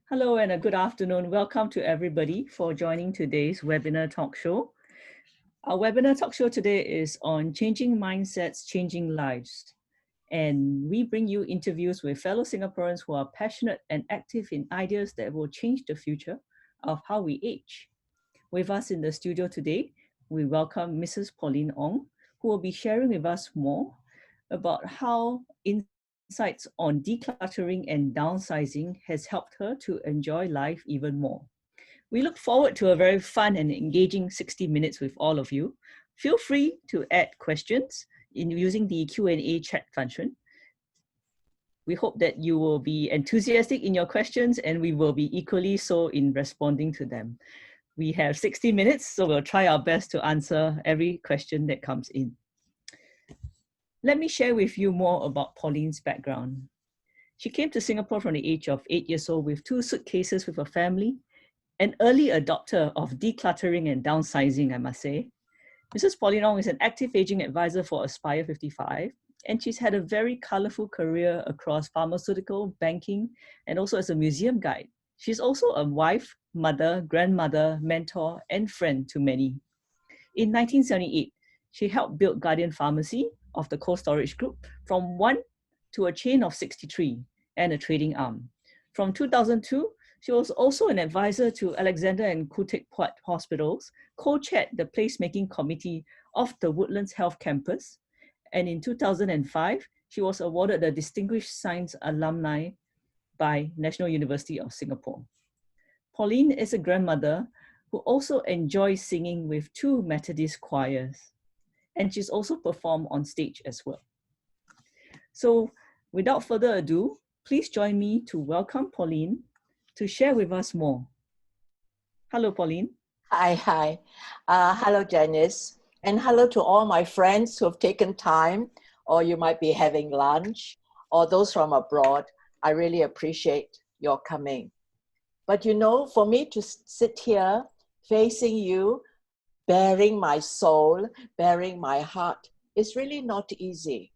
Hello and a good afternoon. Welcome to everybody for joining today's webinar talk show. Our webinar talk show today is on changing mindsets, changing lives. And we bring you interviews with fellow Singaporeans who are passionate and active in ideas that will change the future of how we age. With us in the studio today, we welcome Mrs. Pauline Ong, who will be sharing with us more about how insights on decluttering and downsizing has helped her to enjoy life even more. We look forward to a very fun and engaging 60 minutes with all of you. Feel free to add questions in using the Q&A chat function. We hope that you will be enthusiastic in your questions and we will be equally so in responding to them. We have 60 minutes, so we'll try our best to answer every question that comes in. Let me share with you more about Pauline's background. She came to Singapore from the age of 8 years old with 2 suitcases with her family, an early adopter of decluttering and downsizing, I must say. Mrs. Pauline Ong is an active aging advisor for ASPIRE55, and she's had a very colorful career across pharmaceutical, banking, and also as a museum guide. She's also a wife, mother, grandmother, mentor, and friend to many. In 1978, she helped build Guardian Pharmacy of the Cold Storage Group from 1 to a chain of 63 and a trading arm. From 2002, she was also an advisor to Alexander and Kutik Puat Hospitals, co-chaired the placemaking committee of the Woodlands Health Campus, and in 2005, she was awarded the Distinguished Science Alumni by National University of Singapore. Pauline is a grandmother who also enjoys singing with 2 Methodist choirs, and she's also performed on stage as well. So without further ado, please join me to welcome Pauline to share with us more. Hello, Pauline. Hi. Hello, Janice. And hello to all my friends who have taken time, or you might be having lunch, or those from abroad. I really appreciate your coming. But you know, for me to sit here facing you, bearing my soul, bearing my heart, is really not easy.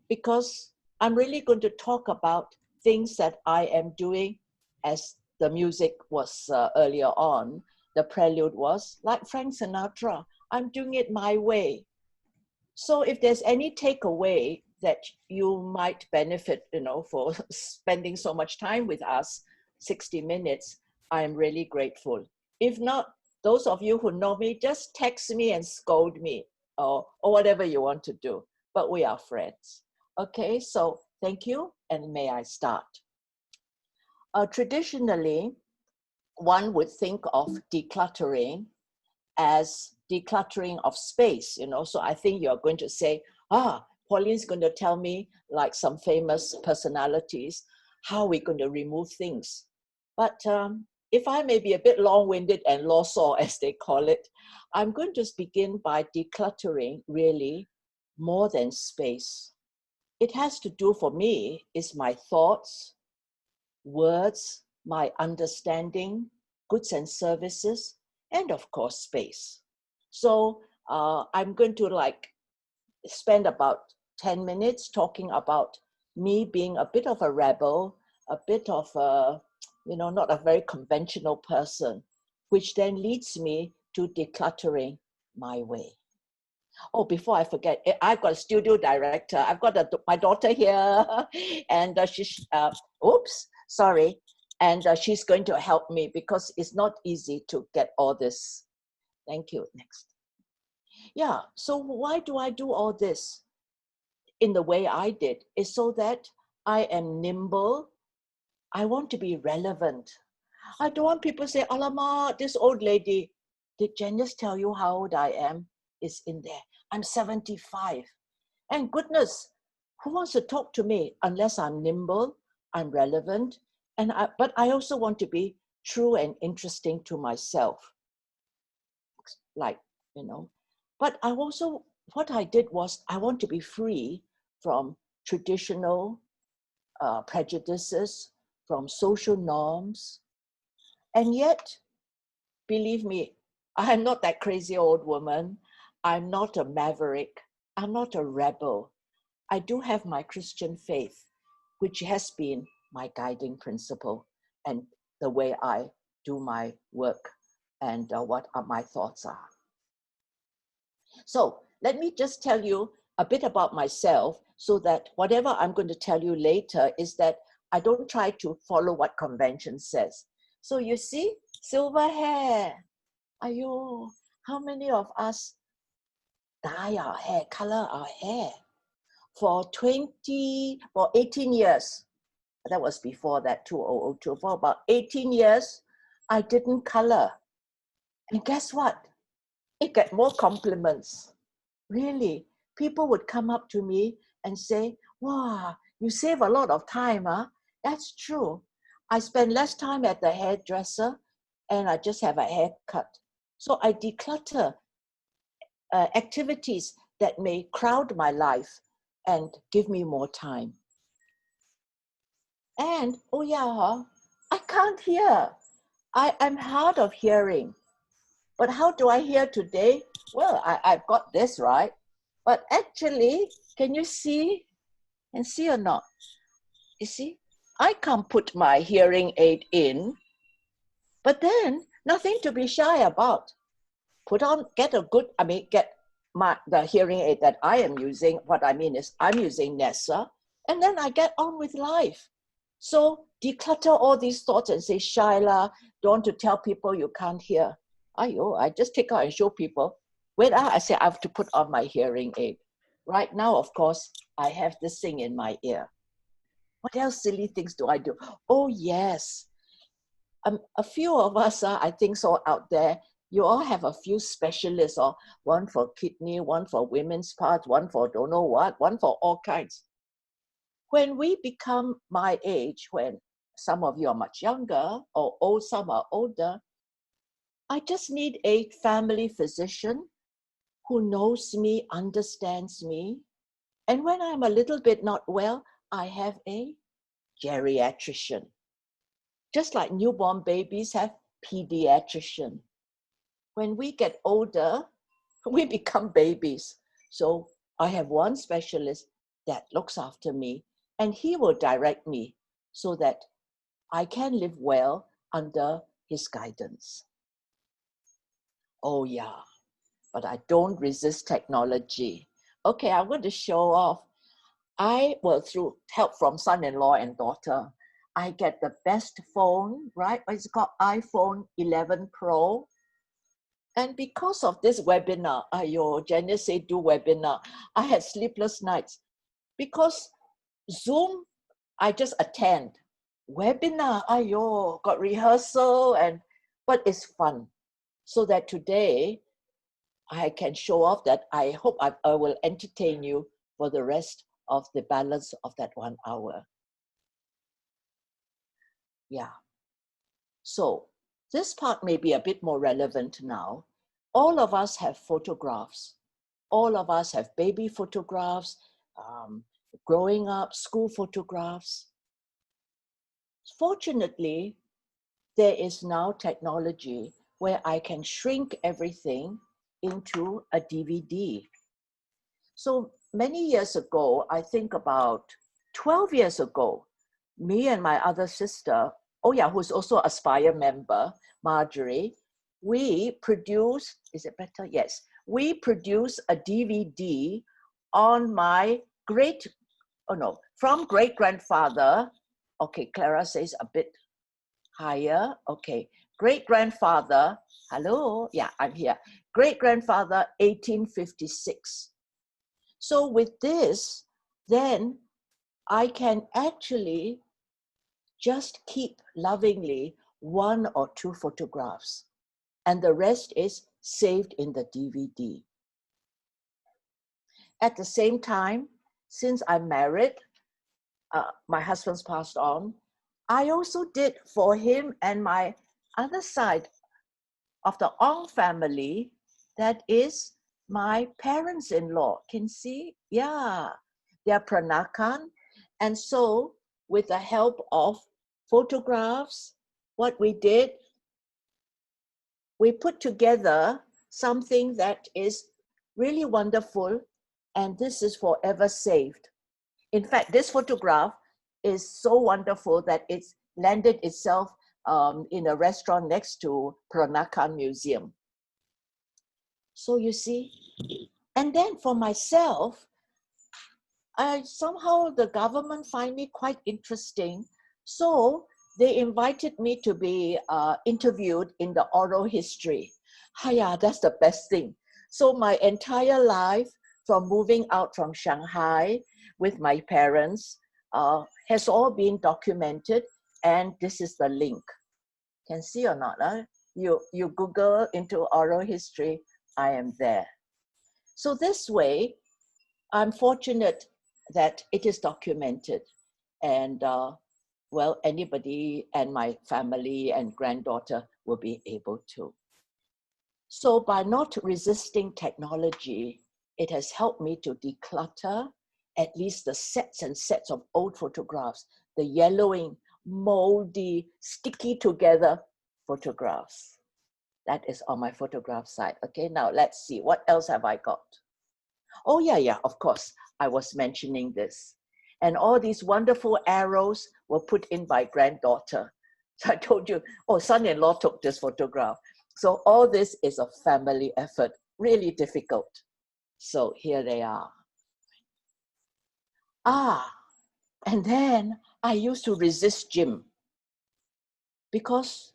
Because I'm really going to talk about things that I am doing, as the music was earlier on. The prelude was like Frank Sinatra. I'm doing it my way. So if there's any takeaway that you might benefit, for spending so much time with us, 60 minutes, I'm really grateful. If not, those of you who know me, just text me and scold me or whatever you want to do. But we are friends. Okay, so thank you, and may I start? Traditionally, one would think of decluttering as decluttering of space, so I think you're going to say, Pauline's going to tell me, like some famous personalities, how we're going to remove things. But if I may be a bit long-winded and lost-saw, as they call it, I'm going to begin by decluttering really more than space. It has to do, for me, is my thoughts, words, my understanding, goods and services, and of course, space. So I'm going to spend about 10 minutes talking about me being a bit of a rebel, a bit of a, not a very conventional person, which then leads me to decluttering my way. Oh, before I forget, I've got a studio director. I've got my daughter here, and she's, oops, sorry. And she's going to help me because it's not easy to get all this. Thank you. Next. Yeah, so why do I do all this in the way I did? Is so that I am nimble. I want to be relevant. I don't want people to say, Alamak, this old lady, did Janice tell you how old I am? It's in there. I'm 75. And goodness, who wants to talk to me unless I'm nimble, I'm relevant, but I also want to be true and interesting to myself. But I also, what I did was, I want to be free from traditional prejudices, from social norms. And yet, believe me, I am not that crazy old woman. I'm not a maverick. I'm not a rebel. I do have my Christian faith, which has been my guiding principle and the way I do my work and what my thoughts are. So let me just tell you a bit about myself so that whatever I'm going to tell you later is that I don't try to follow what convention says. So you see, silver hair. Ayo, how many of us dye our hair, color our hair? For 18 years, that was before that 2002, for about 18 years, I didn't color. And guess what? It got more compliments. Really, people would come up to me and say, wow, you save a lot of time, huh? That's true. I spend less time at the hairdresser and I just have a haircut. So I declutter activities that may crowd my life and give me more time. And, oh yeah, I can't hear. I'm hard of hearing. But how do I hear today? Well, I've got this, right? But actually, can you see? And see or not? You see, I can't put my hearing aid in, but then nothing to be shy about. Get the hearing aid that I am using. What I mean is I'm using Nessa, and then I get on with life. So declutter all these thoughts and say, Shaila, don't want to tell people you can't hear. Ayo, I just take out and show people. Wait, I say I have to put on my hearing aid. Right now, of course, I have this thing in my ear. What else silly things do I do? Oh, yes. A few of us, I think so, out there, you all have a few specialists, or one for kidney, one for women's parts, one for don't know what, one for all kinds. When we become my age, when some of you are much younger, or old, some are older, I just need a family physician who knows me, understands me. And when I'm a little bit not well, I have a geriatrician. Just like newborn babies have pediatrician. When we get older, we become babies. So I have one specialist that looks after me, and he will direct me so that I can live well under his guidance. Oh yeah, but I don't resist technology. Okay, I'm going to show off. Through help from son-in-law and daughter, I get the best phone, right? It's called iPhone 11 Pro. And because of this webinar, Janice said do webinar, I had sleepless nights. Because Zoom, I just attend. Webinar, got rehearsal, but it's fun. So that today, I can show off that I hope I will entertain you for the rest of the balance of that 1 hour. Yeah. So this part may be a bit more relevant now. All of us have photographs. All of us have baby photographs, growing up, school photographs. Fortunately, there is now technology where I can shrink everything into a DVD. So many years ago, I think about 12 years ago, me and my other sister, who's also ASPIRE member, Marjorie, we produced, is it better? Yes. We produced a DVD on my from great-grandfather. Okay, Clara says a bit higher. Okay, great-grandfather, hello, yeah, I'm here. Great-grandfather, 1856. So with this, then I can actually just keep lovingly 1 or 2 photographs, and the rest is saved in the DVD. At the same time, since I'm married, my husband's passed on, I also did for him and my other side of the Ong family, that is my parents-in-law. Can see? Yeah, they're Peranakan. And so with the help of photographs, what we did, we put together something that is really wonderful, and this is forever saved. In fact, this photograph is so wonderful that it's landed itself in a restaurant next to Peranakan Museum. So you see, and then for myself, somehow the government find me quite interesting. So they invited me to be interviewed in the oral history. Hiya, that's the best thing. So my entire life, from moving out from Shanghai with my parents, has all been documented. And this is the link. Can see or not? You Google into oral history, I am there. So this way, I'm fortunate that it is documented, and well, anybody and my family and granddaughter will be able to. So by not resisting technology, it has helped me to declutter at least the sets and sets of old photographs, the yellowing, moldy, sticky together photographs. That is on my photograph side. Okay, now let's see, what else have I got? Oh yeah, of course, I was mentioning this. And all these wonderful arrows were put in by granddaughter. So I told you, oh, son-in-law took this photograph. So all this is a family effort, really difficult. So here they are. And then I used to resist gym because,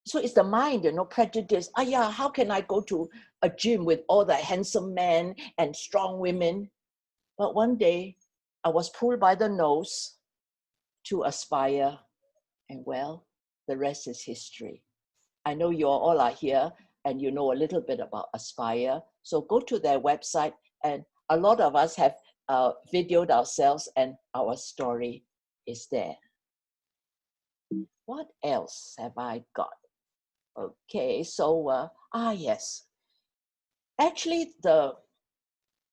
so it's the mind, prejudice. Yeah, how can I go to a gym with all the handsome men and strong women? But one day I was pulled by the nose to Aspire, and well, the rest is history. I know you all are here and you know a little bit about Aspire. So go to their website, and a lot of us have videoed ourselves and our story is there. What else have I got? Okay, so, yes. Actually, the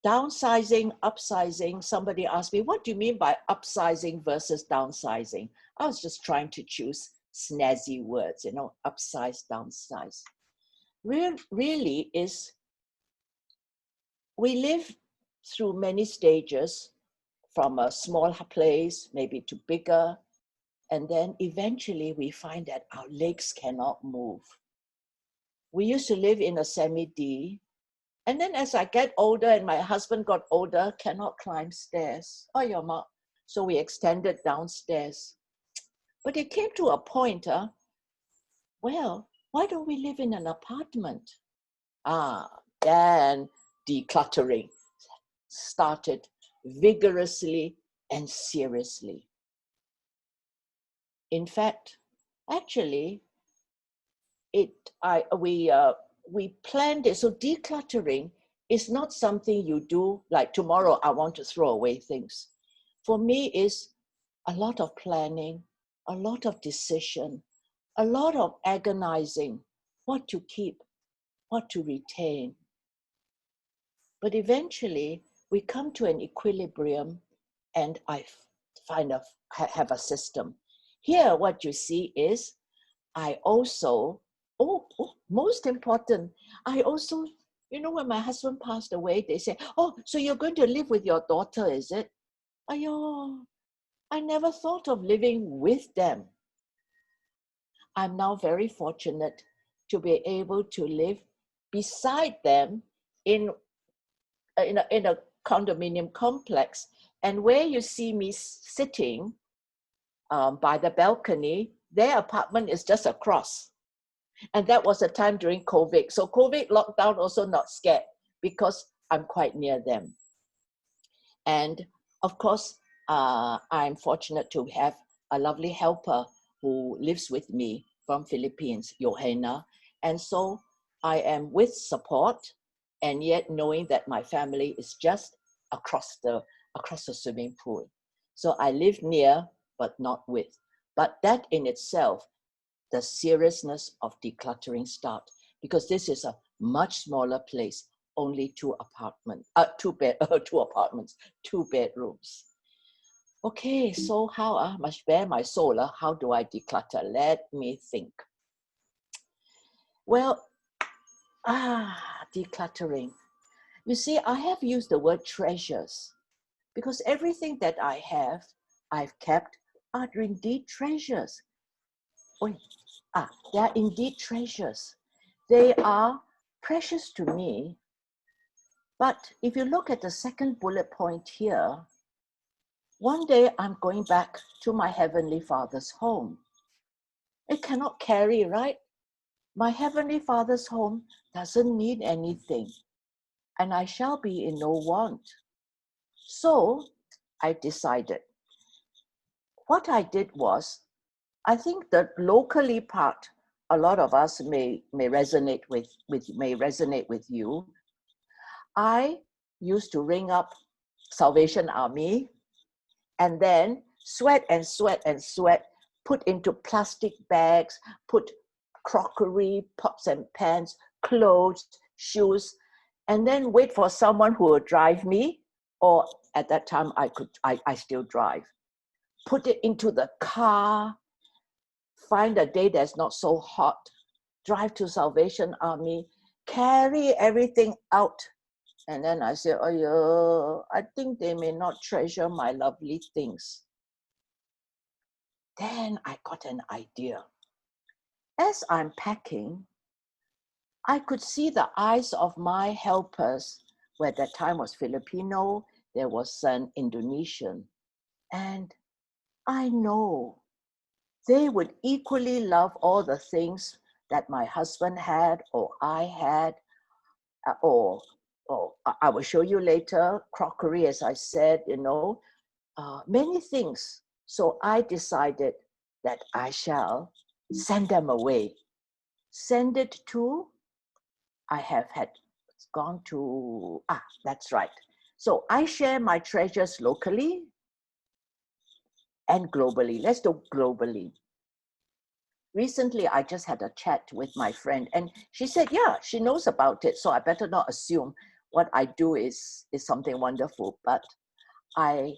downsizing, upsizing, somebody asked me, what do you mean by upsizing versus downsizing? I was just trying to choose snazzy words, upsize, downsize. Really is, we live through many stages, from a small place, maybe to bigger, and then eventually we find that our legs cannot move. We used to live in a semi-D, and then as I get older and my husband got older, cannot climb stairs. Oh, your mom. So we extended downstairs. But it came to a point, well, why don't we live in an apartment? Then decluttering started vigorously and seriously. In fact, actually, we planned it. So decluttering is not something you do like tomorrow I want to throw away things. For me, is a lot of planning, a lot of decision, a lot of agonizing, what to keep, what to retain. But eventually we come to an equilibrium, and I have a system. Here, what you see is I also, most important, I also, when my husband passed away, they say, oh, so you're going to live with your daughter, is it? Ayo, I never thought of living with them. I'm now very fortunate to be able to live beside them in a condominium complex. And where you see me sitting by the balcony, their apartment is just across. And that was a time during COVID. So COVID lockdown also not scared, because I'm quite near them. And of course, I'm fortunate to have a lovely helper who lives with me from Philippines, Johanna. And so I am with support, and yet knowing that my family is just across the swimming pool. So I live near, but not with. But that in itself, the seriousness of decluttering start, because this is a much smaller place, only two bedrooms. Okay, so how I must bear my soul, how do I declutter? Let me think. Well, decluttering. You see, I have used the word treasures, because everything that I have, I've kept, are indeed treasures. they are indeed treasures. They are precious to me. But if you look at the second bullet point here, one day I'm going back to my Heavenly Father's home. It cannot carry, right? My Heavenly Father's home doesn't need anything, and I shall be in no want. So I decided. What I did was, I think the locally part, a lot of us may resonate with you. I used to ring up Salvation Army and then sweat and sweat and sweat, put into plastic bags, put crockery, pots and pans, clothes, shoes, and then wait for someone who would drive me, or at that time I still drive. Put it into the car, find a day that's not so hot, drive to Salvation Army, carry everything out. And then I said, oh, I think they may not treasure my lovely things. Then I got an idea. As I'm packing, I could see the eyes of my helpers, where that time was Filipino, there was an Indonesian. And I know they would equally love all the things that my husband had, or I had, or I will show you later, crockery, as I said, many things. So I decided that I shall send them away. Send it to, I have had gone to, that's right. So I share my treasures locally and globally. Let's do globally. Recently, I just had a chat with my friend and she said, yeah, she knows about it. So I better not assume what I do is something wonderful, but I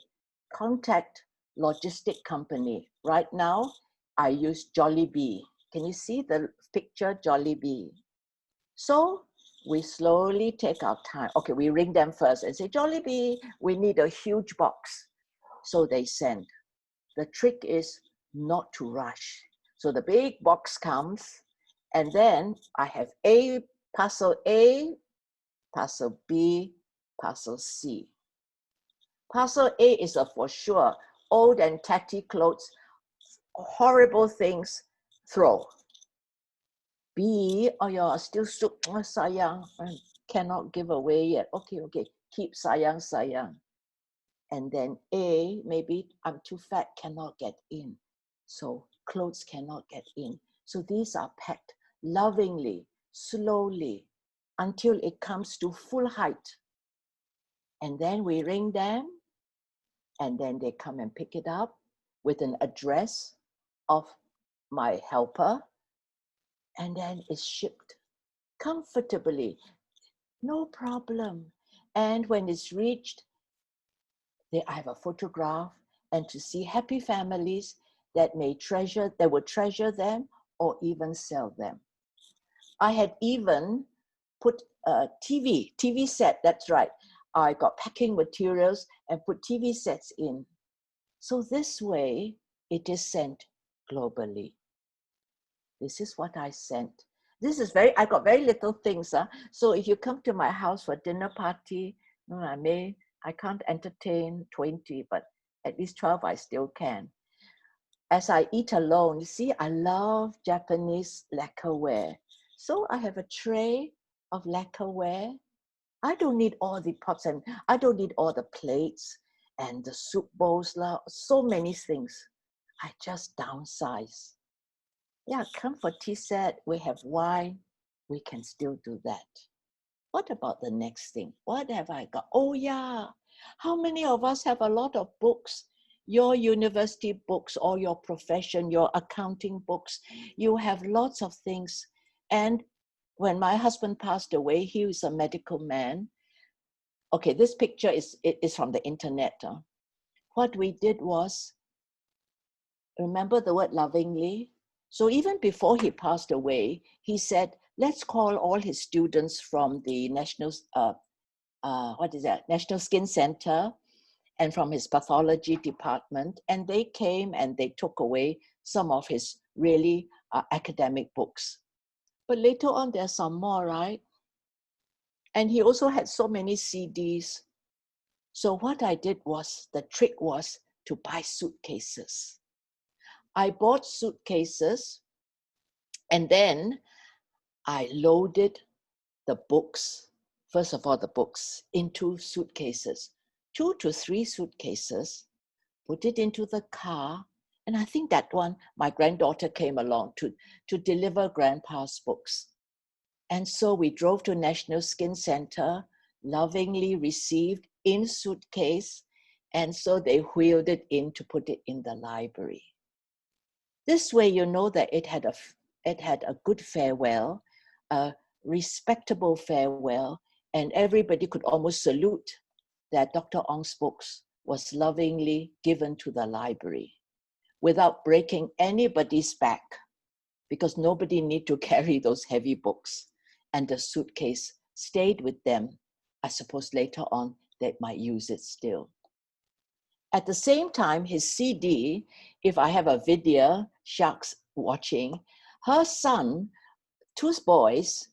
contact logistic company. Right now, I use Jollibee. Can you see the picture, Jollibee? So we slowly take our time. Okay, we ring them first and say, Jollibee, we need a huge box. So they send. The trick is not to rush. So the big box comes, and then I have parcel A, parcel B, parcel C. Parcel A is for sure old and tatty clothes, horrible things, throw. B, oh yeah, still soup, sayang, cannot give away yet. Okay, keep sayang. And then A, maybe I'm too fat, cannot get in. So clothes cannot get in. So these are packed lovingly, slowly, until it comes to full height. And then we ring them, and then they come and pick it up with an address of my helper, and then it's shipped comfortably, no problem. And when it's reached, I have a photograph, and to see happy families that would treasure them or even sell them. I had even put a TV set, that's right. I got packing materials and put TV sets in. So this way, it is sent globally. This is what I sent. I got very little things. So if you come to my house for dinner party, I can't entertain 20, but at least 12 I still can. As I eat alone, you see, I love Japanese lacquerware. So I have a tray of lacquerware. I don't need all the pots and I don't need all the plates and the soup bowls, so many things. I just downsize. Yeah, come for tea set, we have wine, we can still do that. What about the next thing? What have I got? Oh yeah, how many of us have a lot of books? Your university books or your profession, your accounting books, you have lots of things. And when my husband passed away, he was a medical man. Okay, this picture is from the internet. What we did was, remember the word lovingly? So even before he passed away, he said, let's call all his students from the National Skin Center and from his pathology department. And they came and they took away some of his really academic books. But later on, there's some more, right? And he also had so many CDs. So what I did was, the trick was to buy suitcases. I bought suitcases, and then I loaded the books, first of all, the books, into suitcases, 2 to 3 suitcases, put it into the car. And I think that one, my granddaughter came along to deliver grandpa's books. And so we drove to National Skin Center, lovingly received in suitcase. And so they wheeled it in to put it in the library. This way, you know that it had a good farewell, a respectable farewell, and everybody could almost salute that Dr. Ong's books was lovingly given to the library without breaking anybody's back, because nobody need to carry those heavy books. And the suitcase stayed with them. I suppose later on they might use it still. At the same time, his CD, if I have a video, Sharks watching, her son, 2 boys,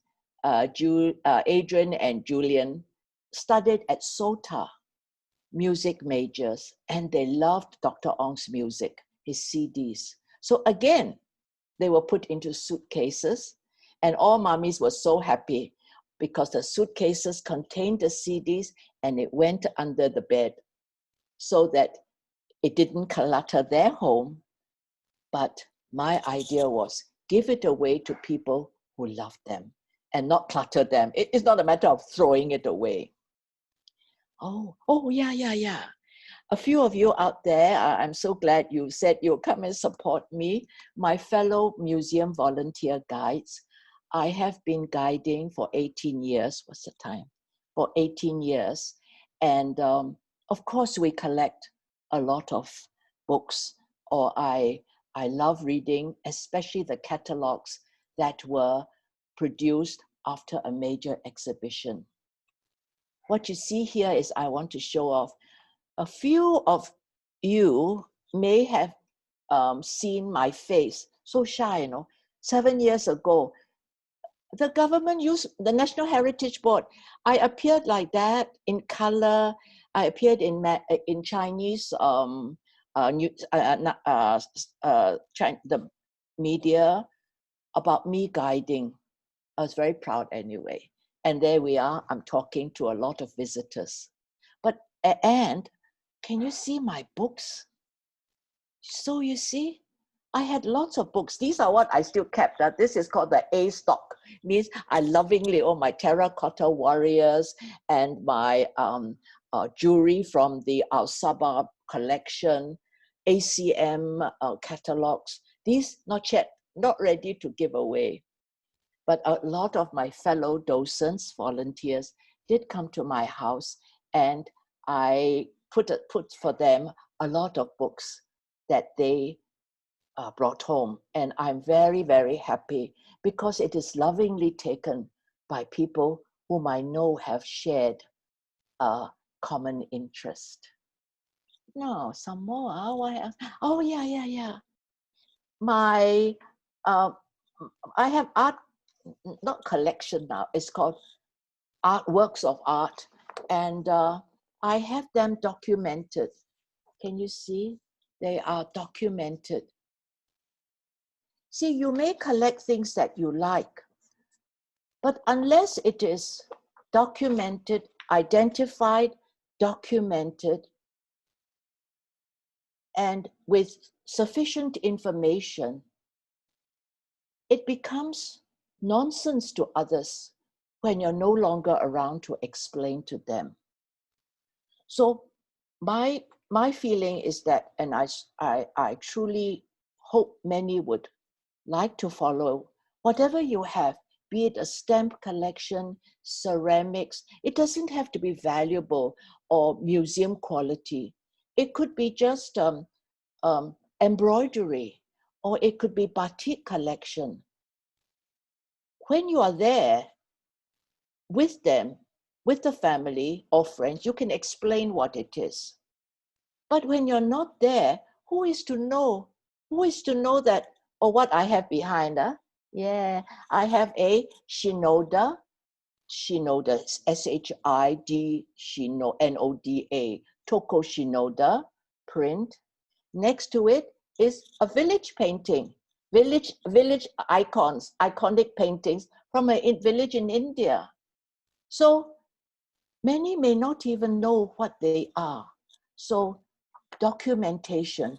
Adrian and Julian, studied at SOTA, music majors, and they loved Dr. Ong's music, his CDs. So again, they were put into suitcases, and all mummies were so happy because the suitcases contained the CDs and it went under the bed so that it didn't clutter their home. But my idea was give it away to people who love them and not clutter them. It's not a matter of throwing it away. Oh, yeah. A few of you out there, I'm so glad you said you'll come and support me. My fellow museum volunteer guides, I have been guiding for 18 years. What's the time? For 18 years. And of course, we collect a lot of books, or I love reading, especially the catalogs that were produced after a major exhibition. What you see here is I want to show off. A few of you may have seen my face, so shy, 7 years ago. The government used the National Heritage Board. I appeared like that in color. I appeared in Chinese the media about me guiding. I was very proud anyway. And there we are. I'm talking to a lot of visitors. And can you see my books? So you see, I had lots of books. These are what I still kept. This is called the A stock. Means I lovingly, my terracotta warriors and my jewelry from the Al Sabah collection, ACM catalogs. These not ready to give away. But a lot of my fellow docents, volunteers, did come to my house, and I put for them a lot of books that they brought home. And I'm very, very happy because it is lovingly taken by people whom I know have shared a common interest. No, some more. What else? Oh, yeah. I have art, not collection now, it's called works of art. And I have them documented. Can you see? They are documented. See, you may collect things that you like, but unless it is documented, identified, documented, and with sufficient information, it becomes nonsense to others when you're no longer around to explain to them. So my feeling is that, and I truly hope many would like to follow, whatever you have, be it a stamp collection, ceramics, it doesn't have to be valuable or museum quality. It could be just embroidery, or it could be batik collection. When you are there with them, with the family or friends, you can explain what it is. But when you're not there, who is to know? Who is to know that or what I have behind, yeah, I have a Shinoda, S-H-I-D, N-O-D-A, Toko Shinoda print. Next to it is a village painting, village icons, iconic paintings from a village in India. So many may not even know what they are. So documentation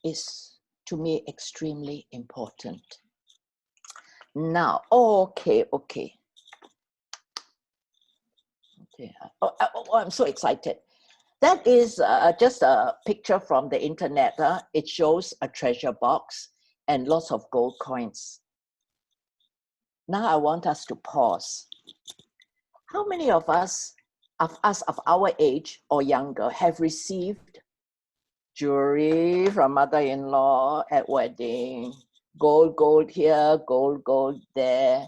is, to me, extremely important. Now, okay. I'm so excited. That is just a picture from the internet. It shows a treasure box and lots of gold coins. Now I want us to pause. How many of us of our age or younger have received jewelry from mother-in-law at wedding? Gold here, gold there.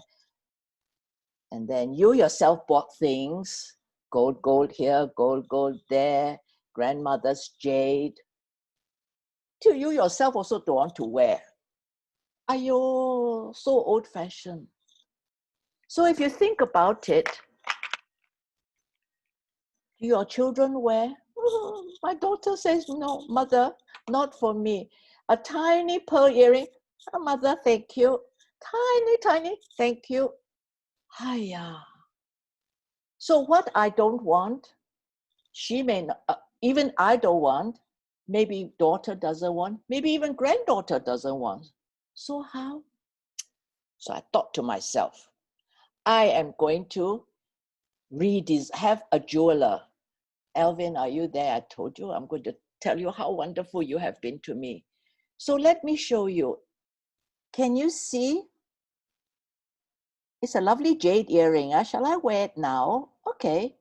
And then you yourself bought things, gold here, gold there, grandmother's jade. Till you yourself also don't want to wear. Ayo, so old-fashioned. So if you think about it, do your children wear? My daughter says, no, mother, not for me. A tiny pearl earring, mother, thank you. Tiny, thank you. Hiya. So what I don't want, she may not, even I don't want, maybe daughter doesn't want, maybe even granddaughter doesn't want. So how? So I thought to myself, I am going to have a jeweler. Alvin, are you there? I told you, I'm going to tell you how wonderful you have been to me. So let me show you. Can you see? It's a lovely jade earring. Shall I wear it now? Okay.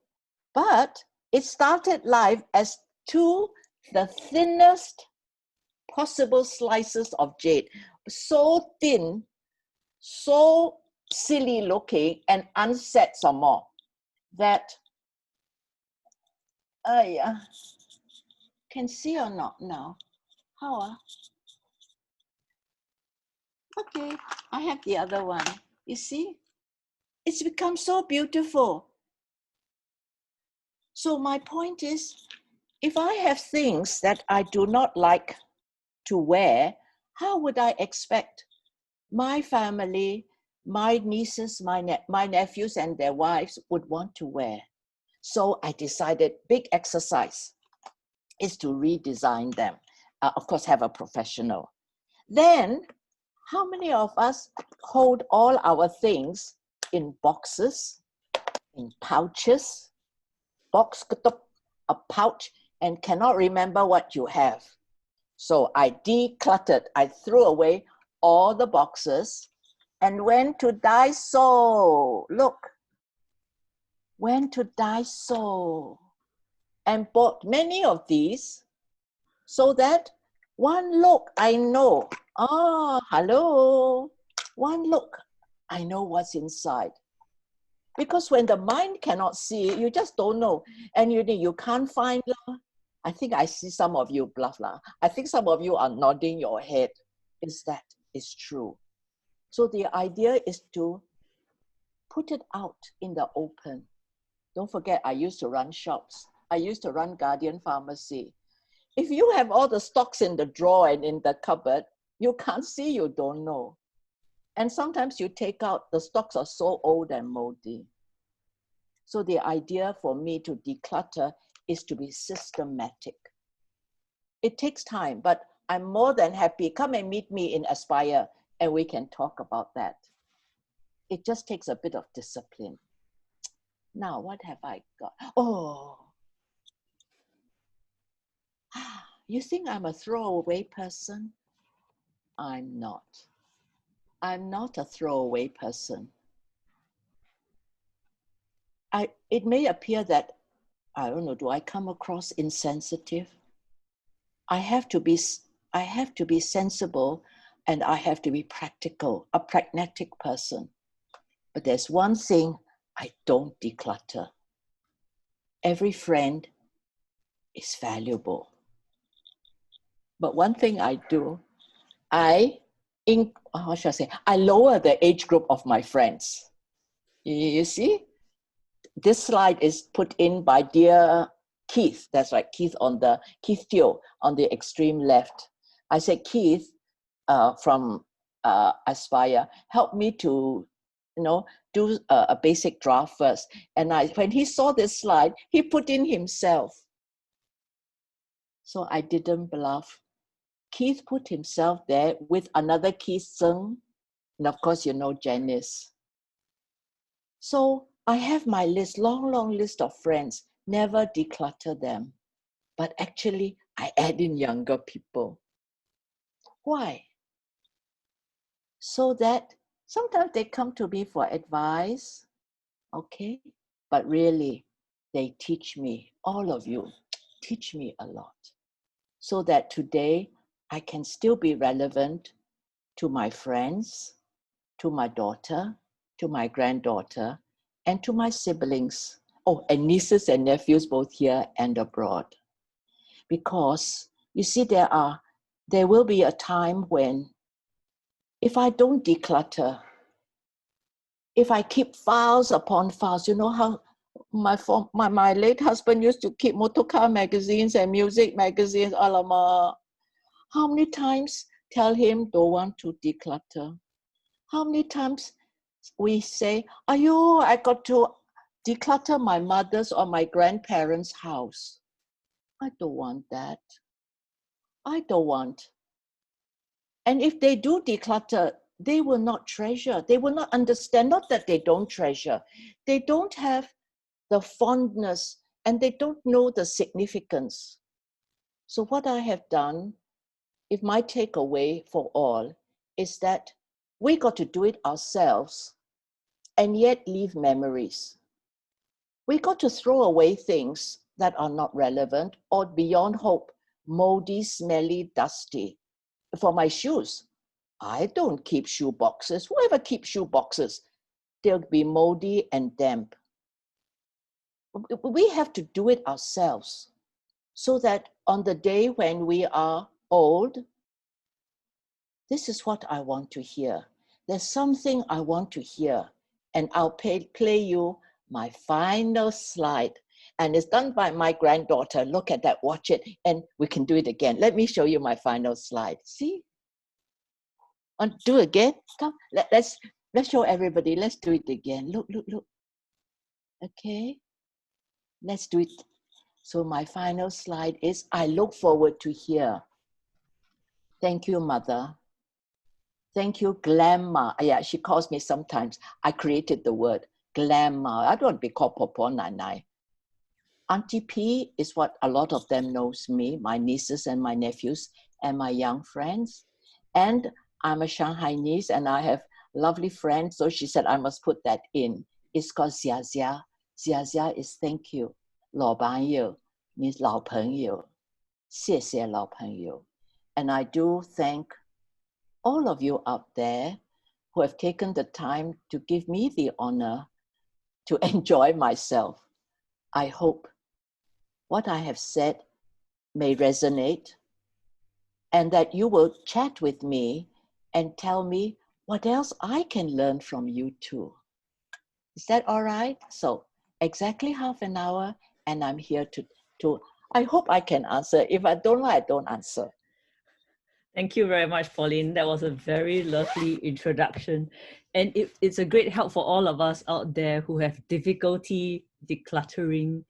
But it started life as the thinnest possible slices of jade. So thin, so silly looking, and unset some more. That, can see or not now? How? Okay, I have the other one. You see? It's become so beautiful. So my point is, if I have things that I do not like to wear, how would I expect my family, my nieces, my nephews and their wives would want to wear? So I decided, big exercise is to redesign them. Of course, have a professional. Then, how many of us hold all our things in boxes, in pouches, a pouch, and cannot remember what you have? So I decluttered, I threw away all the boxes and went to Daiso. Look, went to Daiso and bought many of these so that one look, I know, hello, one look, I know what's inside. Because when the mind cannot see, you just don't know. And you can't find. I think I see some of you bluff. I think some of you are nodding your head. Is true. So the idea is to put it out in the open. Don't forget, I used to run shops. I used to run Guardian Pharmacy. If you have all the stocks in the drawer and in the cupboard, you can't see, you don't know. And sometimes you take out, the stocks are so old and moldy. So the idea for me to declutter is to be systematic. It takes time, but I'm more than happy. Come and meet me in Aspire and we can talk about that. It just takes a bit of discipline. Now, what have I got? Oh, you think I'm a throwaway person? I'm not. I'm not a throwaway person. It may appear that, I don't know, do I come across insensitive? I have to be sensible and I have to be practical, a pragmatic person. But there's one thing, I don't declutter. Every friend is valuable. But one thing I do, how should I say, I lower the age group of my friends. You see, this slide is put in by dear Keith. That's right, Keith Theo on the extreme left. I said, Keith from Aspire, help me to, do a basic draft first. And when he saw this slide, he put in himself. So I didn't bluff. Keith put himself there with another Keith Zeng, and of course, Janice. So I have my list, long list of friends, never declutter them. But actually, I add in younger people. Why? So that sometimes they come to me for advice, okay? But really, they teach me, all of you, teach me a lot. So that today, I can still be relevant to my friends, to my daughter, to my granddaughter, and to my siblings. Oh, and nieces and nephews, both here and abroad. Because you see, there will be a time when if I don't declutter, if I keep files upon files, you know how my late husband used to keep motorcar magazines and music magazines, alamak. How many times tell him don't want to declutter? How many times we say, ayo, I got to declutter my mother's or my grandparents' house. I don't want that. I don't want. And if they do declutter, they will not treasure. They will not understand, not that they don't treasure. They don't have the fondness and they don't know the significance. So what I have done, if my takeaway for all, is that we got to do it ourselves and yet leave memories. We got to throw away things that are not relevant or beyond hope, moldy, smelly, dusty. For my shoes, I don't keep shoe boxes. Whoever keeps shoe boxes, they'll be moldy and damp. We have to do it ourselves so that on the day when we are old, this is what I want to hear. There's something I want to hear, and I'll play you my final slide. And it's done by my granddaughter. Look at that, watch it, and we can do it again. Let me show you my final slide. See? And do it again. Come, let's show everybody. Let's do it again. Look. Okay, let's do it. So my final slide is, I look forward to hear. Thank you, Mother. Thank you, Glamma. Yeah, she calls me sometimes. I created the word Glamma. I don't want to be called Popo Nanai. Auntie P is what a lot of them knows me, my nieces and my nephews and my young friends. And I'm a Shanghainese and I have lovely friends. So she said I must put that in. It's called Xia Xia. Xia Xia is thank you. 老朋友 means 老朋友. 谢谢老朋友. And I do thank all of you out there who have taken the time to give me the honor to enjoy myself. I hope what I have said may resonate and that you will chat with me and tell me what else I can learn from you too. Is that all right? So exactly half an hour and I'm here to I hope I can answer. If I don't, I don't answer. Thank you very much, Pauline. That was a very lovely introduction. And it's a great help for all of us out there who have difficulty decluttering.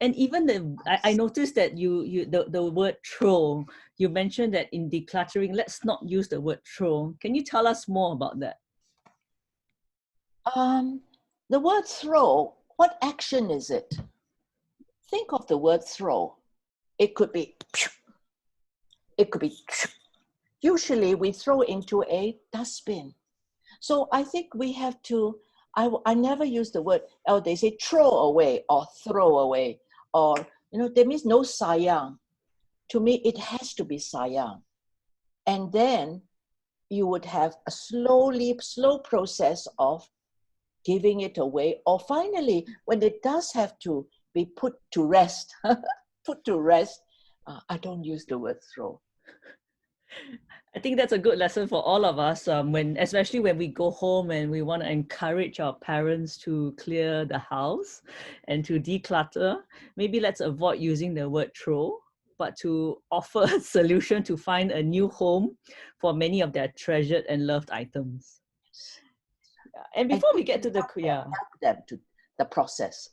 And even I noticed that the word throw, you mentioned that in decluttering, let's not use the word throw. Can you tell us more about that? The word throw, what action is it? Think of the word throw. It could be, usually we throw into a dustbin. So I think we have to, I never use the word, they say throw away or throw away, or, that means no sayang. To me, it has to be sayang. And then you would have a slow process of giving it away, or finally, when it does have to be put to rest, I don't use the word throw. I think that's a good lesson for all of us, especially when we go home and we want to encourage our parents to clear the house and to declutter. Maybe let's avoid using the word throw, but to offer a solution to find a new home for many of their treasured and loved items. Yeah. And And before we get to the, help them to the process.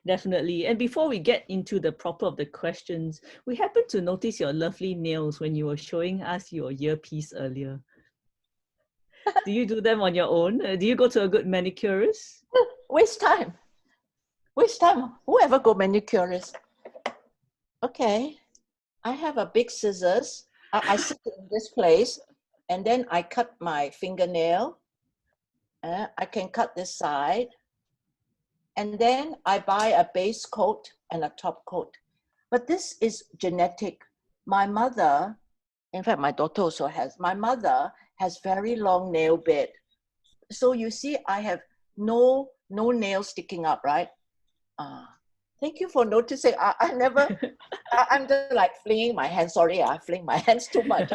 Definitely. And before we get into the proper of the questions, we happened to notice your lovely nails when you were showing us your earpiece earlier. Do you do them on your own? Do you go to a good manicurist? Waste time. Waste time. Whoever go manicurist. Okay. I have a big scissors. I sit in this place and then I cut my fingernail. I can cut this side. And then I buy a base coat and a top coat. But this is genetic. My mother, in fact, my daughter also has, my mother has very long nail bed. So you see, I have no nails sticking up, right? Thank you for noticing. I never, I'm just like flinging my hands. Sorry, I fling my hands too much.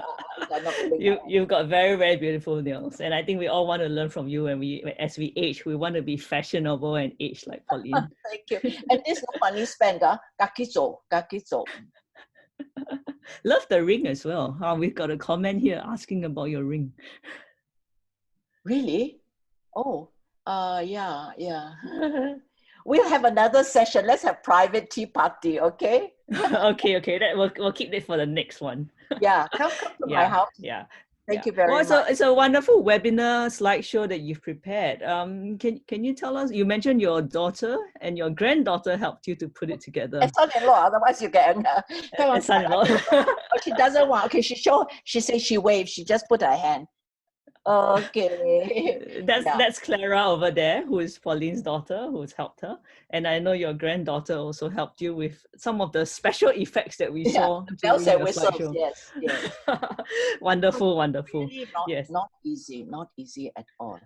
You've got very, very beautiful nails. And I think we all want to learn from you. And as we age, we want to be fashionable and age like Pauline. Thank you. And this no money spent, gakizo. Love the ring as well. We've got a comment here asking about your ring. Really? Oh, yeah. We'll have another session. Let's have private tea party, okay? Okay. We'll keep it for the next one. Yeah, come to my house. Yeah. Thank you very much. It's a wonderful webinar slideshow that you've prepared. Can you tell us? You mentioned your daughter and your granddaughter helped you to put it together. And son-in-law, otherwise you get son-in-law. She doesn't want. Okay, she says she waves. She just put her hand. Okay. That's Clara over there, who is Pauline's daughter, who's helped her. And I know your granddaughter also helped you with some of the special effects that we saw. Bells and whistles, yes. Wonderful. Really not easy at all.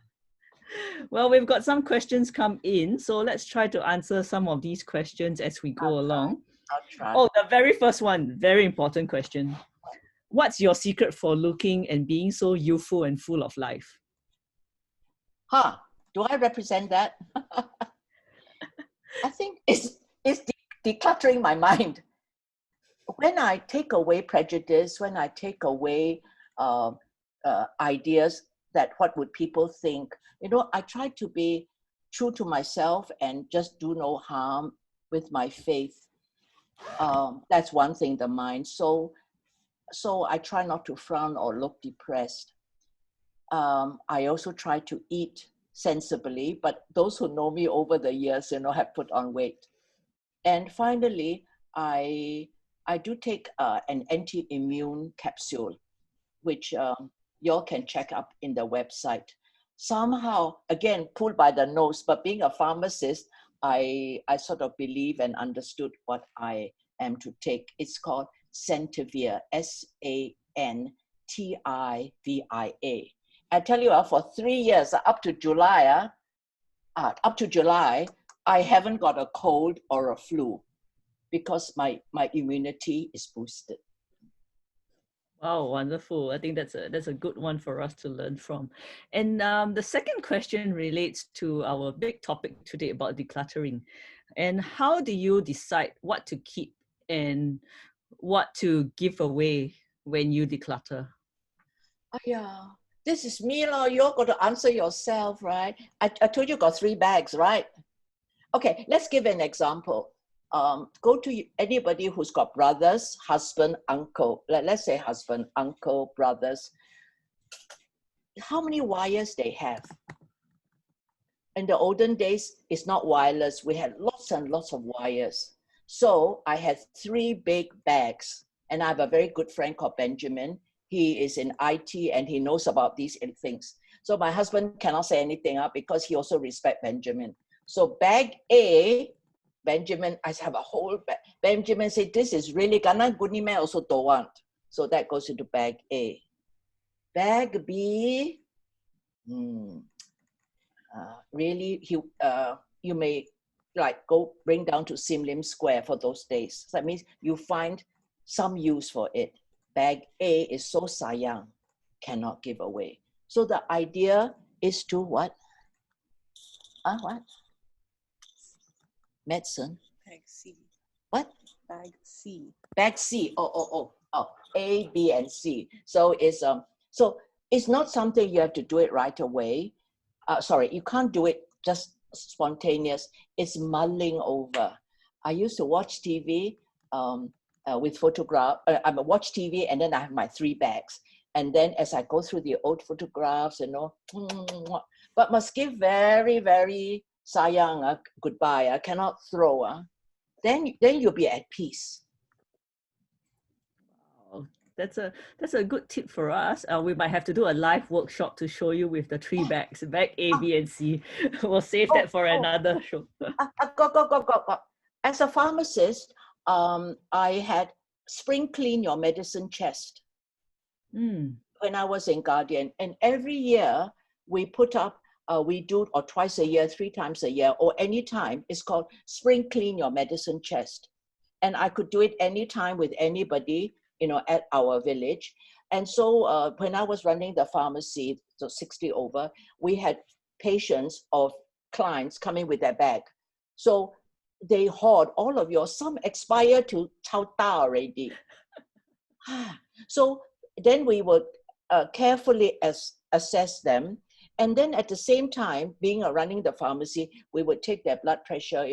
Well, we've got some questions come in, so let's try to answer some of these questions as we go along. I'll try. Oh, the very first one, very important question. What's your secret for looking and being so youthful and full of life? Do I represent that? I think it's decluttering my mind. When I take away prejudice, when I take away ideas that what would people think, I try to be true to myself and just do no harm with my faith. That's one thing, the mind. So I try not to frown or look depressed. I also try to eat sensibly, but those who know me over the years, have put on weight. And finally, I do take an anti-immune capsule, which y'all can check up in the website. Somehow, again, pulled by the nose, but being a pharmacist, I sort of believe and understood what I am to take. It's called Sentivia, Santivia. I tell you, for 3 years, up to July, I haven't got a cold or a flu because my immunity is boosted. Wow, wonderful. I think that's a good one for us to learn from. And the second question relates to our big topic today about decluttering. And how do you decide what to keep and what to give away when you declutter? This is me, you're going to answer yourself, right? I told you got 3 bags, right? Okay, let's give an example. Go to anybody who's got brothers, husband, uncle. Let's say husband, uncle, brothers. How many wires they have? In the olden days, it's not wireless. We had lots and lots of wires. So I had 3 big bags. And I have a very good friend called Benjamin. He is in IT and he knows about these things. So my husband cannot say anything because he also respects Benjamin. So bag A, Benjamin, I have a whole bag. Benjamin said, this is really gonna good man also don't want. So that goes into bag A. Bag B, really, you may go bring down to Sim Lim Square for those days. So that means you find some use for it. bag A is so sayang, cannot give away. So the idea is to what? What? Medicine. Bag C. What? Bag C. Bag C. Oh. A, B, and C. So it's not something you have to do it right away. Sorry, you can't do it just spontaneous. It's mulling over. I used to watch TV with photograph. I watch TV and then I have my 3 bags. And then as I go through the old photographs, but must give very, very sayang goodbye. I cannot throw. Then you'll be at peace. Wow, that's a good tip for us. We might have to do a live workshop to show you with the 3 bags, bag A, B, and C. We'll save that for another show. Got. As a pharmacist, I had spring clean your medicine chest when I was in Guardian. And every year we put up, we do, or twice a year, 3 times a year, or any time, it's called spring clean your medicine chest. And I could do it anytime with anybody, at our village. And so when I was running the pharmacy, so 60 over, we had patients of clients coming with their bag. So they hoard all of yours. Some expire to chao da already. So then we would carefully assess them. And then at the same time, being running the pharmacy, we would take their blood pressure,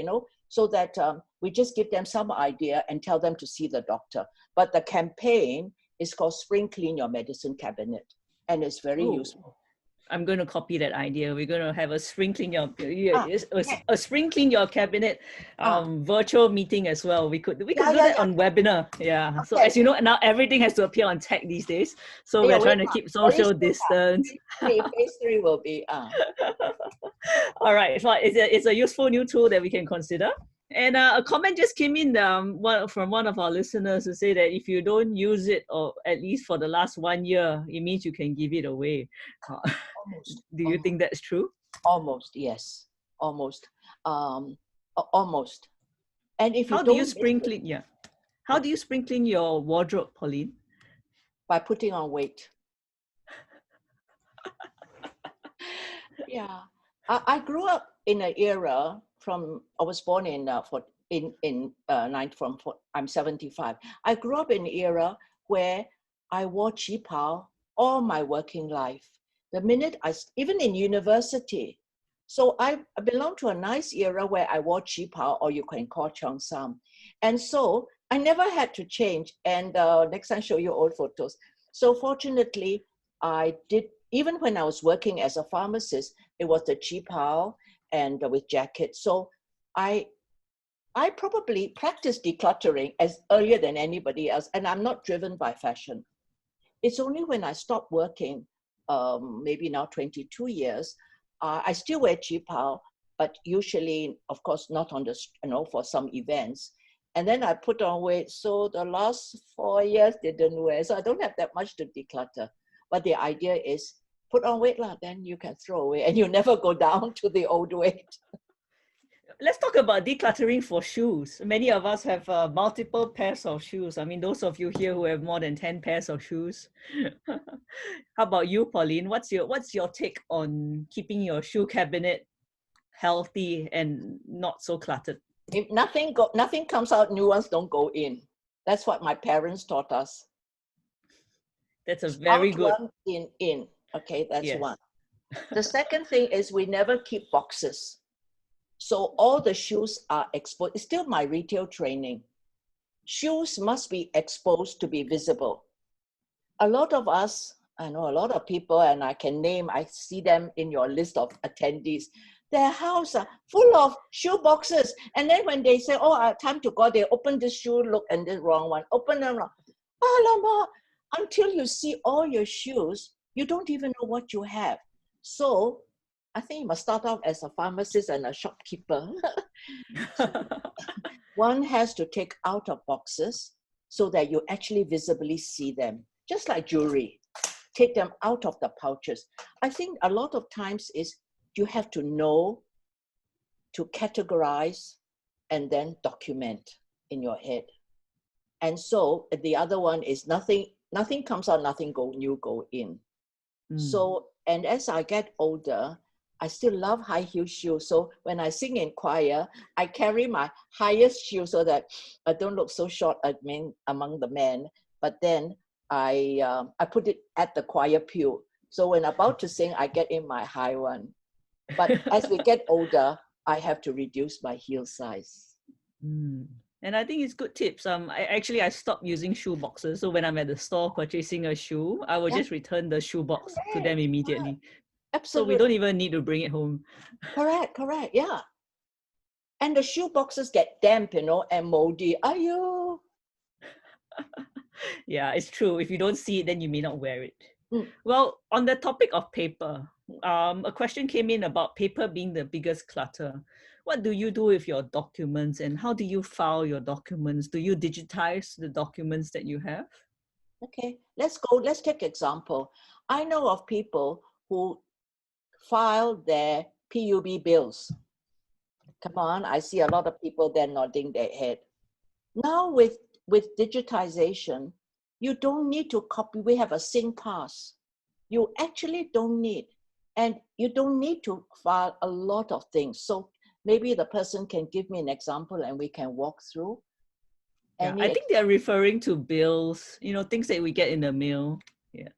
so that we just give them some idea and tell them to see the doctor. But the campaign is called Spring Clean Your Medicine Cabinet. And it's very useful. I'm going to copy that idea. We're going to have a spring clean a spring clean your cabinet virtual meeting as well. We could do that on webinar. Yeah. Okay. So as you know, now everything has to appear on tech these days. So we're trying to keep social distance. Phase 3 will be. All right. So it's a useful new tool that we can consider. And a comment just came in from one of our listeners to say that if you don't use it, or at least for the last 1 year, it means you can give it away. Do you think that's true? Almost, yes. Almost. Almost. And if How do you spring clean? Yeah. How do you spring clean your wardrobe, Pauline? By putting on weight. Yeah. I grew up in an era I was born I'm 75. I grew up in an era where I wore qipao all my working life. The minute even in university. So I belong to a nice era where I wore qipao, or you can call cheongsam. And so I never had to change. And next time, show you old photos. So fortunately, I did, even when I was working as a pharmacist, it was the qipao and with jacket. So I probably practiced decluttering as earlier than anybody else, and I'm not driven by fashion. It's only when I stopped working, maybe now 22 years, I still wear qipao, but usually, of course, not on for some events. And then I put on weight. So the last 4 years didn't wear. So I don't have that much to declutter. But the idea is put on weight, then you can throw away and you never go down to the old weight. Let's talk about decluttering for shoes. Many of us have multiple pairs of shoes. I mean, those of you here who have more than 10 pairs of shoes. How about you, Pauline? What's your take on keeping your shoe cabinet healthy and not so cluttered? If nothing comes out, new ones don't go in. That's what my parents taught us. That's a very good. Out one, in. Okay, that's one. The second thing is we never keep boxes. So all the shoes are exposed. It's still my retail training. Shoes must be exposed to be visible. A lot of us, I know a lot of people, and I see them in your list of attendees. Their house are full of shoe boxes. And then when they say, time to go, they open this shoe, look, and the wrong one, open the wrong. Alamak, until you see all your shoes, you don't even know what you have. So I think you must start off as a pharmacist and a shopkeeper. One has to take out of boxes so that you actually visibly see them, just like jewelry. Take them out of the pouches. I think a lot of times is you have to know to categorize and then document in your head. And so the other one is nothing nothing comes out, nothing new go in. So, and as I get older, I still love high heel shoes. So when I sing in choir, I carry my highest shoe so that I don't look so short among the men. But then I put it at the choir pew. So when I'm about to sing, I get in my high one. But as we get older, I have to reduce my heel size. And I think it's good tips. I stopped using shoe boxes. So when I'm at the store purchasing a shoe, I will just return the shoe box to them immediately. Absolutely. So we don't even need to bring it home. Correct, yeah. And the shoe boxes get damp, and moldy. Are you? Yeah, it's true. If you don't see it, then you may not wear it. Well, on the topic of paper, a question came in about paper being the biggest clutter. What do you do with your documents, and how do you file your documents? Do you digitize the documents that you have? Okay, let's take example. I know of people who file their PUB bills. Come on, I see a lot of people there nodding their head. Now with digitization, you don't need to copy. We have a SingPass. You actually don't need, and you don't need to file a lot of things. So maybe the person can give me an example and we can walk through. Yeah, I think they're referring to bills, things that we get in the mail. Yeah.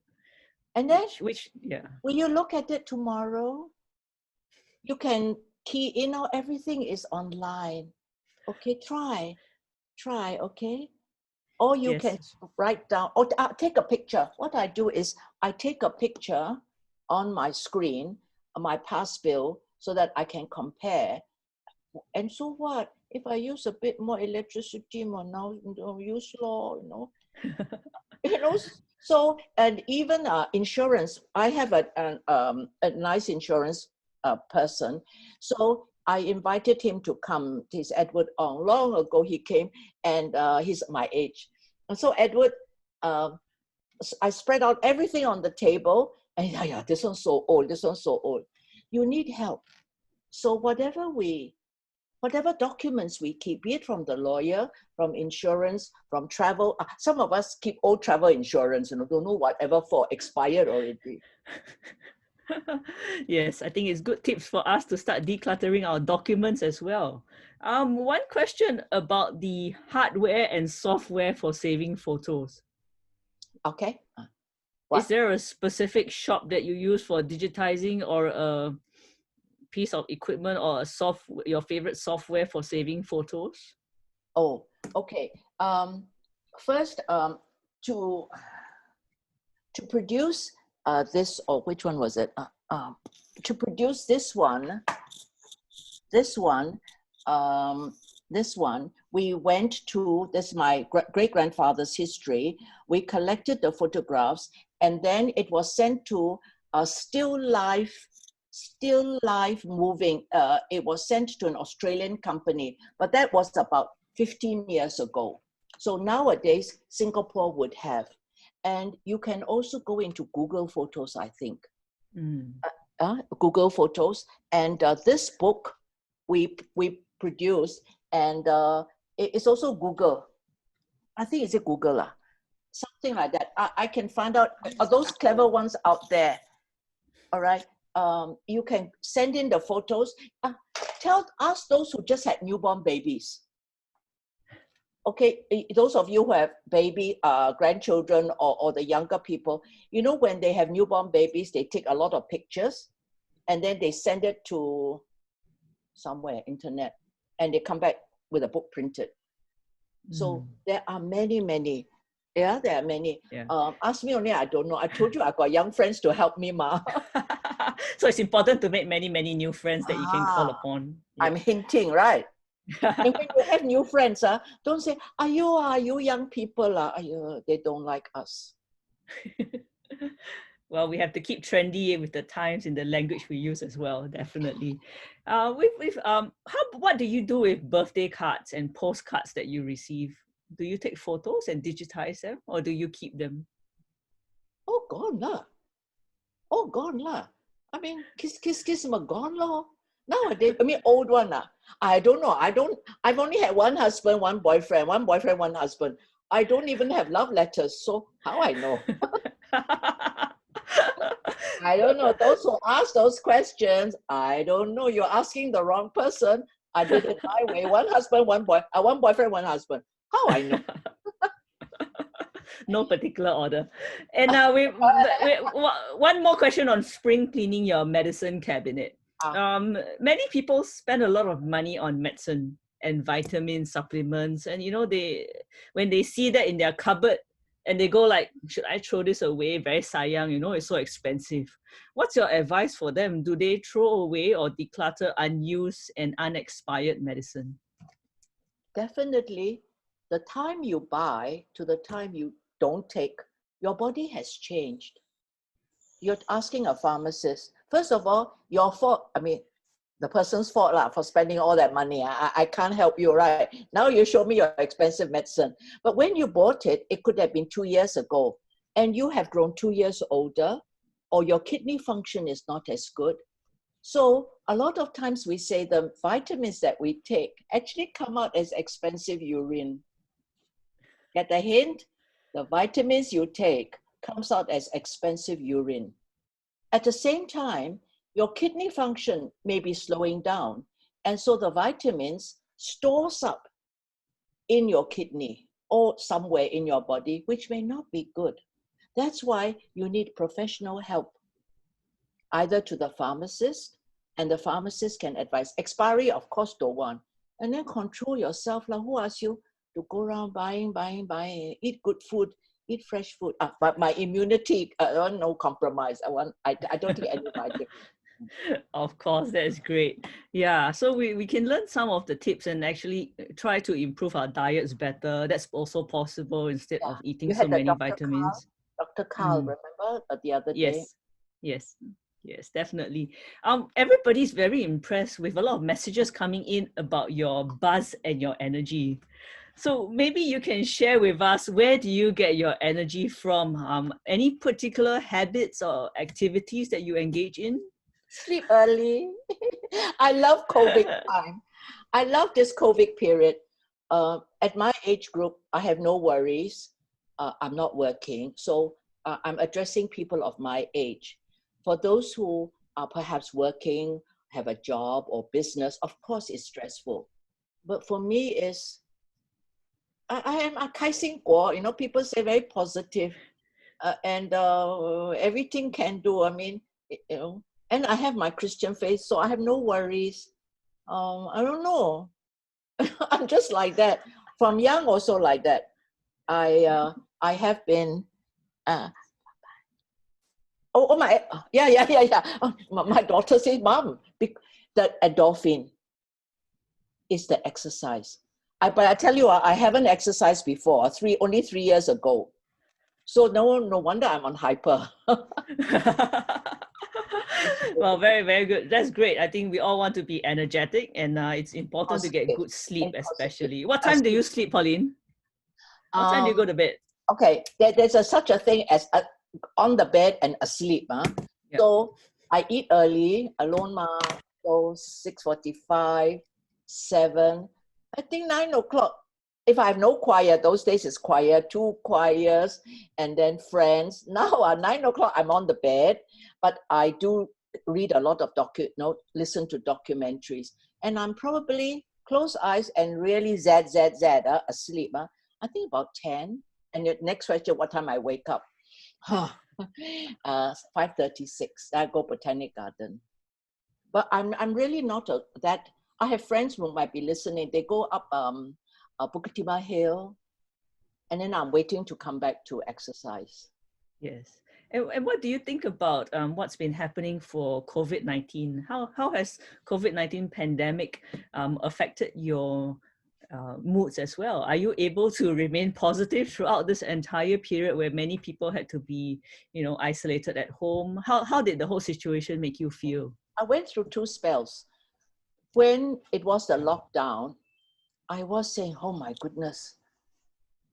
And then, yeah. Will you look at it tomorrow? You can key in, everything is online. Okay, try, okay? Or you can write down, or take a picture. What I do is I take a picture on my screen, my past bill, so that I can compare. And so what? If I use a bit more electricity, more now use law, So, and even insurance, I have a nice insurance person. So I invited him to come. He's Edward Ong. Long ago he came, and he's my age. And so Edward, I spread out everything on the table, and yeah, this one's so old, this one's so old. You need help. So whatever documents we keep, be it from the lawyer, from insurance, from travel. Some of us keep old travel insurance, don't know whatever for, expired already. Yes, I think it's good tips for us to start decluttering our documents as well. One question about the hardware and software for saving photos. Okay. Is there a specific shop that you use for digitizing, or a piece of equipment, or your favorite software for saving photos? Oh, okay. First, to produce this, or which one was it? To produce this one, we went to, this is my great-grandfather's history. We collected the photographs, and then it was sent to a still life moving. It was sent to an Australian company, but that was about 15 years ago. So nowadays, Singapore would have. And you can also go into Google Photos, I think. Google Photos. And this book we produced, and it's also Google. I think it's a Google, something like that. I can find out. Are those clever ones out there? All right. You can send in the photos. Ask those who just had newborn babies. Okay, those of you who have grandchildren, or the younger people, when they have newborn babies, they take a lot of pictures, and then they send it to somewhere, internet, and they come back with a book printed. So there are many. Yeah, there are many. Yeah. Ask me only, I don't know. I told you I got young friends to help me, ma. So it's important to make many new friends that you can call upon. Yeah. I'm hinting, right? And when you have new friends, don't say, are you young people? They don't like us. Well, we have to keep trendy with the times in the language we use as well, definitely. What do you do with birthday cards and postcards that you receive? Do you take photos and digitize them, or do you keep them? Oh, gone lah. I mean, kiss, gone lah. Nowadays, old one. I don't know. I've only had one husband, one boyfriend, one husband. I don't even have love letters, so how I know? I don't know. Those who ask those questions, I don't know. You're asking the wrong person. I did it my way. One husband, one boy. One boyfriend, one husband. How I know? No particular order. And one more question on spring cleaning your medicine cabinet. Many people spend a lot of money on medicine and vitamin supplements, and when they see that in their cupboard and they go like, should I throw this away? Very sayang, it's so expensive. What's your advice for them? Do they throw away or declutter unused and unexpired medicine? Definitely, the time you buy to the time you don't take, your body has changed. You're asking a pharmacist, first of all, your fault, the person's fault for spending all that money. I can't help you, right? Now you show me your expensive medicine. But when you bought it, it could have been 2 years ago, and you have grown 2 years older, or your kidney function is not as good. So a lot of times we say the vitamins that we take actually come out as expensive urine. Get the hint? The vitamins you take comes out as expensive urine. At the same time, your kidney function may be slowing down. And so the vitamins stores up in your kidney or somewhere in your body, which may not be good. That's why you need professional help, either to the pharmacist, and the pharmacist can advise. Expiry, of course, don't want. And then control yourself. Who asked you to go around buying, eat good food, eat fresh food? But my immunity, no compromise. I don't take any vitamin. Of course, that's great. Yeah, so we can learn some of the tips and actually try to improve our diets better. That's also possible instead of eating so many vitamins. Dr. Carl, remember the other day? Yes, definitely. Everybody's very impressed with a lot of messages coming in about your buzz and your energy. So maybe you can share with us, where do you get your energy from? Any particular habits or activities that you engage in? Sleep early. I love COVID time. I love this COVID period. At my age group, I have no worries. I'm not working. So I'm addressing people of my age. For those who are perhaps working, have a job or business, of course it's stressful. But for me, I am a kai xing guo. People say very positive, and everything can do. And I have my Christian faith, so I have no worries. I don't know. I'm just like that. From young, also like that. I have been. My daughter says, "Mom, the endorphin is the exercise." But I tell you, I haven't exercised before. Only 3 years ago. So no wonder I'm on hyper. Well, very, very good. That's great. I think we all want to be energetic, and it's important to get good sleep, especially. What time do you sleep, Pauline? What time do you go to bed? Okay, there's such a thing as on the bed and asleep. Yep. So I eat early, alone, so 6:45, 7. I think 9 o'clock. If I have no choir, those days it's choir, 2 choirs, and then friends. Now at 9 o'clock, I'm on the bed, but I do read a lot of listen to documentaries. And I'm probably close eyes and really asleep. I think about 10. And the next question, what time I wake up? 5:36. I go Botanic Garden. But I'm really not that. I have friends who might be listening. They go up Bukit Timah Hill, and then I'm waiting to come back to exercise. Yes. And what do you think about what's been happening for COVID-19? How has COVID-19 pandemic affected your moods as well? Are you able to remain positive throughout this entire period where many people had to be, isolated at home? How did the whole situation make you feel? I went through 2 spells. When it was the lockdown, I was saying, oh my goodness,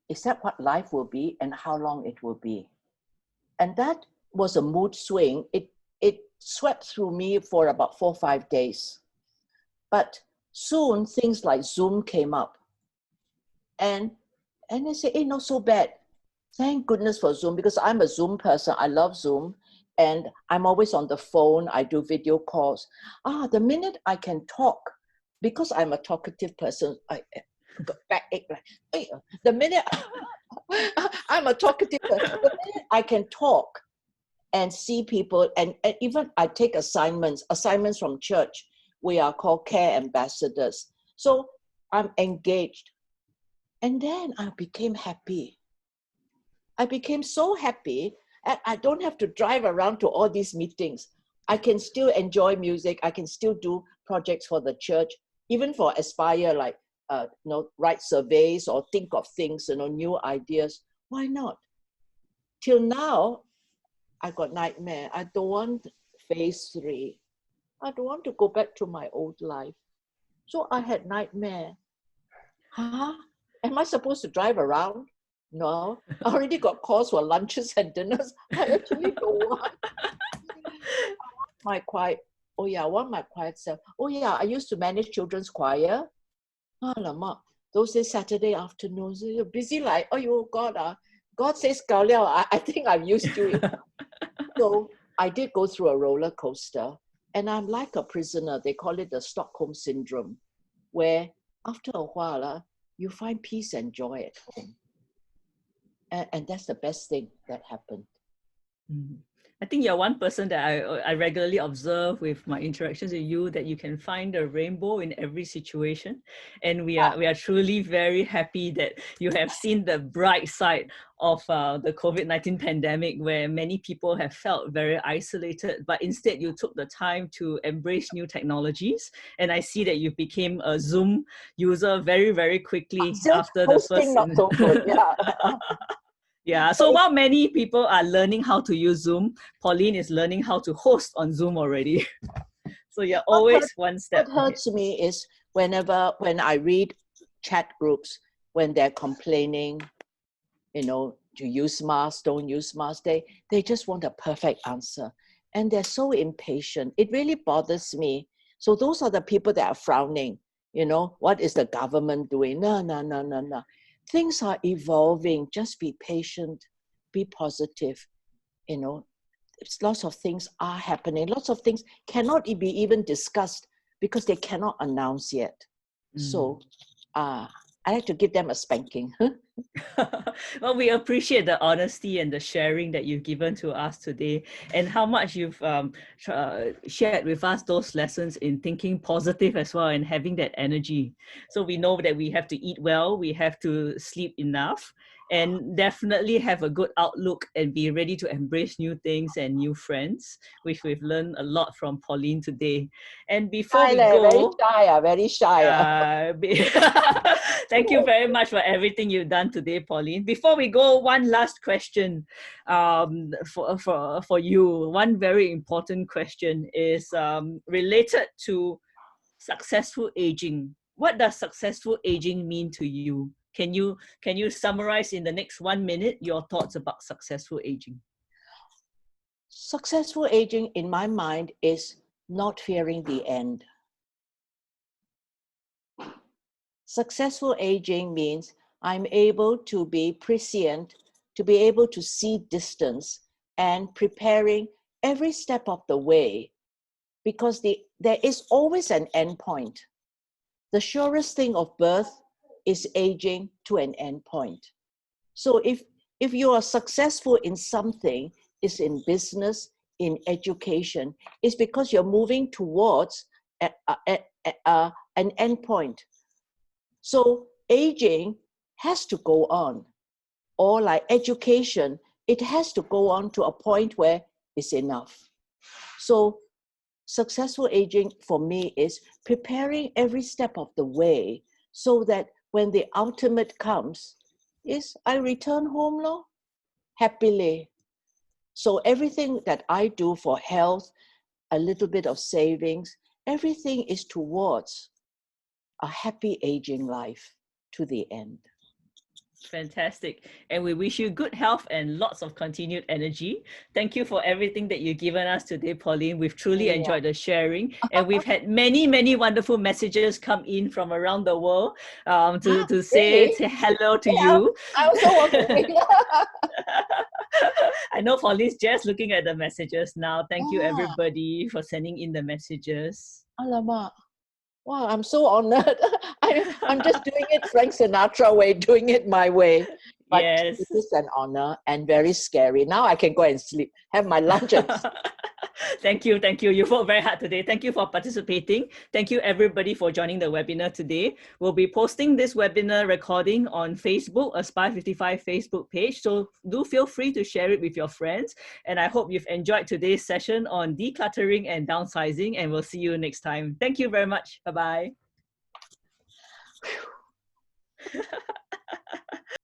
is that what life will be and how long it will be? And that was a mood swing. It swept through me for about 4 or 5 days. But soon things like Zoom came up. And And they say, hey, not so bad. Thank goodness for Zoom, because I'm a Zoom person. I love Zoom. And I'm always on the phone. I do video calls. The minute I can talk, because I'm a talkative person, I got backache. Like, the minute I'm a talkative person, the minute I can talk and see people, and even I take assignments from church. We are called care ambassadors. So I'm engaged. And then I became happy. I became so happy, and I don't have to drive around to all these meetings. I can still enjoy music. I can still do projects for the church, even for Aspire, like write surveys or think of things, new ideas. Why not? Till now, I got nightmare. I don't want phase 3. I don't want to go back to my old life. So I had nightmare. Am I supposed to drive around? No. I already got calls for lunches and dinners. I actually don't want. My quiet. Oh yeah, I want my quiet self. Oh yeah, I used to manage children's choir. Alamak, those days Saturday afternoons, you're busy like, oh God, God says gao liao. I think I'm used to it. So I did go through a roller coaster, and I'm like a prisoner. They call it the Stockholm syndrome, where after a while, you find peace and joy at home. And that's the best thing that happened. I think you're one person that I regularly observe with my interactions with you, that you can find a rainbow in every situation. And we are truly very happy that you have seen the bright side of the COVID-19 pandemic, where many people have felt very isolated, but instead you took the time to embrace new technologies. And I see that you became a Zoom user very, very quickly after the first. Not so good, yeah. Yeah, so while many people are learning how to use Zoom, Pauline is learning how to host on Zoom already. So you're always one step. What hurts me is when I read chat groups, when they're complaining, to use masks, don't use masks, they just want a perfect answer. And they're so impatient. It really bothers me. So those are the people that are frowning. What is the government doing? No. Things are evolving. Just be patient, be positive. Lots of things are happening. Lots of things cannot be even discussed because they cannot announce yet. So I like to give them a spanking. Well, we appreciate the honesty and the sharing that you've given to us today, and how much you've shared with us those lessons in thinking positive as well, and having that energy. So we know that we have to eat well, we have to sleep enough, and definitely have a good outlook and be ready to embrace new things and new friends, which we've learned a lot from Pauline today. And before we go, very shy. thank you very much for everything you've done today, Pauline. Before we go, one last question for you. One very important question is related to successful aging. What does successful aging mean to you? Can you summarize in the next 1 minute your thoughts about successful aging? Successful aging, in my mind, is not fearing the end. Successful aging means I'm able to be prescient, to be able to see distance, and preparing every step of the way, because there is always an end point. The surest thing of birth is aging to an end point. So if you are successful in something, is in business, in education, it's because you're moving towards an end point. So aging has to go on, or like education, it has to go on to a point where it's enough. So successful aging for me is preparing every step of the way, so that when the ultimate comes, is I return home happily. So everything that I do for health, a little bit of savings, everything is towards a happy aging life to the end. Fantastic. And we wish you good health and lots of continued energy. Thank you for everything that you've given us today, Pauline. We've truly Yeah. enjoyed the sharing. And we've had many, many wonderful messages come in from around the world to say Really? hello to Yeah, you. I also want to read. I know Pauline's just looking at the messages now. Thank you, Ah, everybody, for sending in the messages. alamak. Wow, I'm so honored. I'm just doing it Frank Sinatra way, doing it my way. But Yes. it is an honor and very scary. Now I can go and sleep, have my lunch and sleep. Thank you. Thank you. You fought very hard today. Thank you for participating. Thank you, everybody, for joining the webinar today. We'll be posting this webinar recording on Facebook, ASPIRE55 Facebook page. So do feel free to share it with your friends. And I hope you've enjoyed today's session on decluttering and downsizing. And we'll see you next time. Thank you very much. Bye-bye.